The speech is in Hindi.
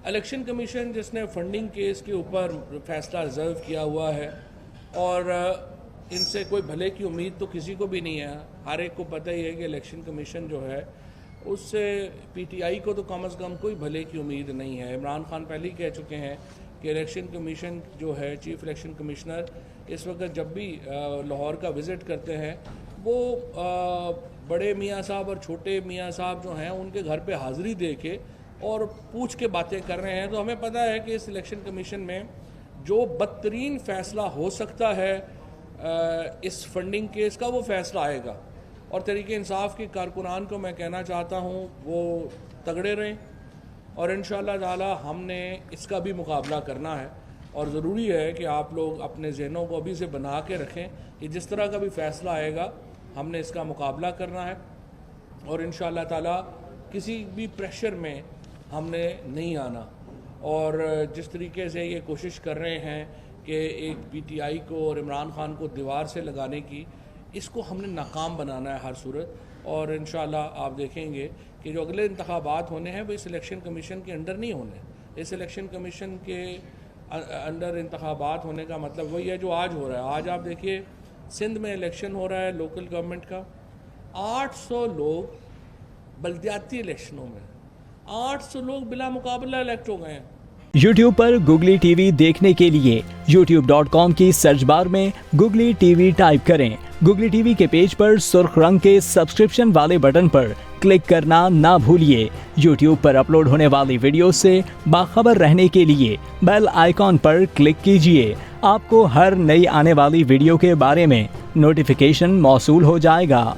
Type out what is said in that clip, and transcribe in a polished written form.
इलेक्शन कमीशन जिसने फंडिंग केस के ऊपर फैसला रिजर्व किया हुआ है और इनसे कोई भले की उम्मीद तो किसी को भी नहीं है। हर एक को पता ही है कि इलेक्शन कमीशन जो है उससे पीटीआई को तो कम से कम कोई भले की उम्मीद नहीं है। इमरान खान पहले ही कह चुके हैं कि इलेक्शन कमीशन जो है, चीफ इलेक्शन कमिश्नर इस वक्त जब भी लाहौर का विज़िट करते हैं वो बड़े मियाँ साहब और छोटे मियाँ साहब जो हैं उनके घर पे हाज़िरी दे के और पूछ के बातें कर रहे हैं। तो हमें पता है कि इस इलेक्शन कमीशन में जो बदतरीन फ़ैसला हो सकता है इस फंडिंग केस का, वो फ़ैसला आएगा। और तहरीक इंसाफ के कारकुनान को मैं कहना चाहता हूँ वो तगड़े रहें और इंशाअल्लाह ताला हमने इसका भी मुकाबला करना है। और ज़रूरी है कि आप लोग अपने जहनों को अभी से बना के रखें कि जिस तरह का भी फ़ैसला आएगा हमने इसका मुकाबला करना है और इंशाअल्लाह ताला किसी भी प्रेशर में हमने नहीं आना। और जिस तरीके से ये कोशिश कर रहे हैं कि एक पीटीआई को और इमरान खान को दीवार से लगाने की, इसको हमने नाकाम बनाना है हर सूरत। और इंशाअल्लाह आप देखेंगे कि जो अगले इंतखाबात होने हैं वो इस इलेक्शन कमीशन के अंडर नहीं होने। इस इलेक्शन कमीशन के अंडर इंतखाबात होने का मतलब वही है जो आज हो रहा है। आज आप देखिए सिंध में इलेक्शन हो रहा है लोकल गवर्नमेंट का, 800 लोग बल्दियाती इलेक्शनों में 800 लोग बिला मुकाबला इलेक्ट हो गए हैं। YouTube पर गुगली टीवी देखने के लिए youtube.com की सर्च बार में गुगली टीवी टाइप करें। गुगली टीवी के पेज पर सुर्ख रंग के सब्सक्रिप्शन वाले बटन पर क्लिक करना ना भूलिए। YouTube पर अपलोड होने वाली वीडियो से बाखबर रहने के लिए बेल आइकॉन पर क्लिक कीजिए। आपको हर नई आने वाली वीडियो के बारे में नोटिफिकेशन मौसूल हो जाएगा।